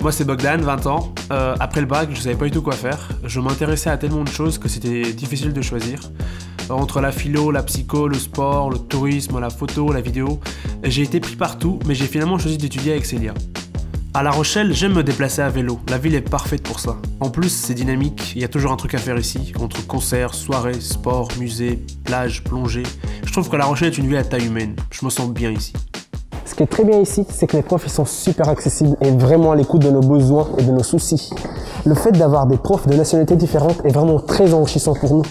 Moi c'est Bogdan, 20 ans. Après le bac, je savais pas du tout quoi faire. Je m'intéressais à tellement de choses que c'était difficile de choisir. Entre la philo, la psycho, le sport, le tourisme, la photo, la vidéo, j'ai été pris partout, mais j'ai finalement choisi d'étudier avec Célia. À La Rochelle, j'aime me déplacer à vélo, la ville est parfaite pour ça. En plus, c'est dynamique, il y a toujours un truc à faire ici, entre concerts, soirées, sport, musées, plages, plongées. Je trouve que La Rochelle est une ville à taille humaine, je me sens bien ici. Ce qui est très bien ici, c'est que les profs ils sont super accessibles et vraiment à l'écoute de nos besoins et de nos soucis. Le fait d'avoir des profs de nationalités différentes est vraiment très enrichissant pour nous.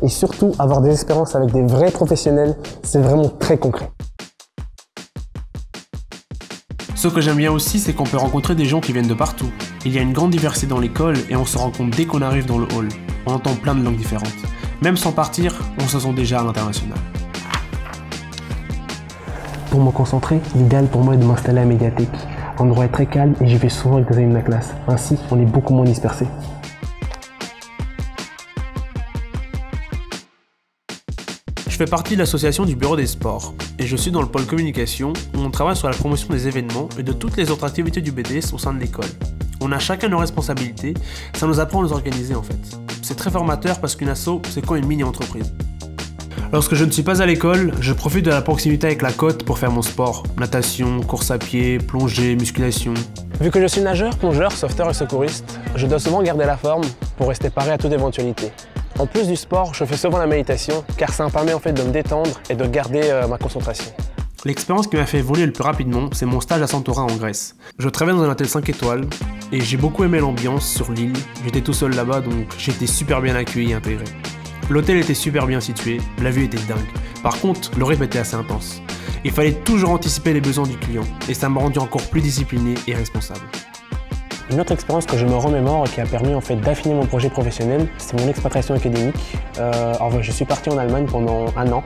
Et surtout, avoir des expériences avec des vrais professionnels, c'est vraiment très concret. Ce que j'aime bien aussi, c'est qu'on peut rencontrer des gens qui viennent de partout. Il y a une grande diversité dans l'école et on se rend compte dès qu'on arrive dans le hall. On entend plein de langues différentes. Même sans partir, on se sent déjà à l'international. Pour me concentrer, l'idéal pour moi est de m'installer à la médiathèque. L'endroit est très calme et j'y vais souvent avec des amis de ma classe. Ainsi, on est beaucoup moins dispersés. Je fais partie de l'association du Bureau des Sports et je suis dans le pôle communication où on travaille sur la promotion des événements et de toutes les autres activités du BDS au sein de l'école. On a chacun nos responsabilités, ça nous apprend à nous organiser en fait. C'est très formateur parce qu'une asso, c'est quoi une mini-entreprise. Lorsque je ne suis pas à l'école, je profite de la proximité avec la côte pour faire mon sport. Natation, course à pied, plongée, musculation. Vu que je suis nageur, plongeur, sauveteur et secouriste, je dois souvent garder la forme pour rester paré à toute éventualité. En plus du sport, je fais souvent la méditation car ça me permet en fait de me détendre et de garder ma concentration. L'expérience qui m'a fait évoluer le plus rapidement, c'est mon stage à Santorin en Grèce. Je travaillais dans un hôtel 5 étoiles et j'ai beaucoup aimé l'ambiance sur l'île. J'étais tout seul là-bas donc j'étais super bien accueilli et intégré. L'hôtel était super bien situé, la vue était dingue. Par contre, le rythme était assez intense. Il fallait toujours anticiper les besoins du client et ça m'a rendu encore plus discipliné et responsable. Une autre expérience que je me remémore et qui a permis en fait d'affiner mon projet professionnel, c'est mon expatriation académique. Je suis parti en Allemagne pendant 1 an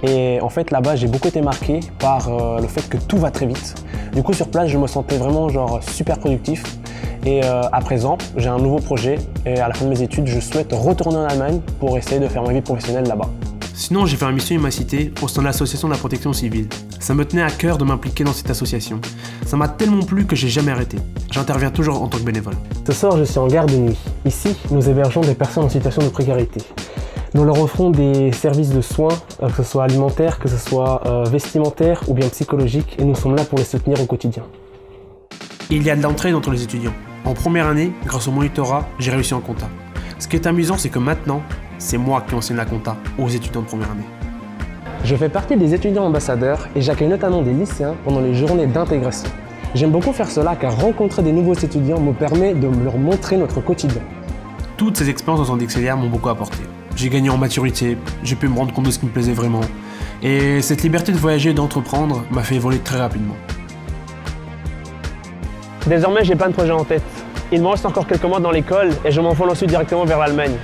et en fait là-bas j'ai beaucoup été marqué par le fait que tout va très vite. Du coup sur place je me sentais vraiment super productif et à présent j'ai un nouveau projet et à la fin de mes études je souhaite retourner en Allemagne pour essayer de faire ma vie professionnelle là-bas. Sinon, j'ai fait une mission Imacité au sein de l'association de la protection civile. Ça me tenait à cœur de m'impliquer dans cette association. Ça m'a tellement plu que j'ai jamais arrêté. J'interviens toujours en tant que bénévole. Ce soir, je suis en garde de nuit. Ici, nous hébergeons des personnes en situation de précarité. Nous leur offrons des services de soins, que ce soit alimentaire, que ce soit vestimentaire ou bien psychologique, et nous sommes là pour les soutenir au quotidien. Il y a de l'entraide entre les étudiants. En première année, grâce au monitorat, j'ai réussi en compta. Ce qui est amusant, c'est que maintenant, c'est moi qui enseigne la compta aux étudiants de première année. Je fais partie des étudiants ambassadeurs et j'accueille notamment des lycéens pendant les journées d'intégration. J'aime beaucoup faire cela car rencontrer des nouveaux étudiants me permet de leur montrer notre quotidien. Toutes ces expériences au sein d'Excelia m'ont beaucoup apporté. J'ai gagné en maturité, j'ai pu me rendre compte de ce qui me plaisait vraiment. Et cette liberté de voyager et d'entreprendre m'a fait évoluer très rapidement. Désormais, j'ai plein de projets en tête. Il me reste encore quelques mois dans l'école et je m'envole ensuite directement vers l'Allemagne.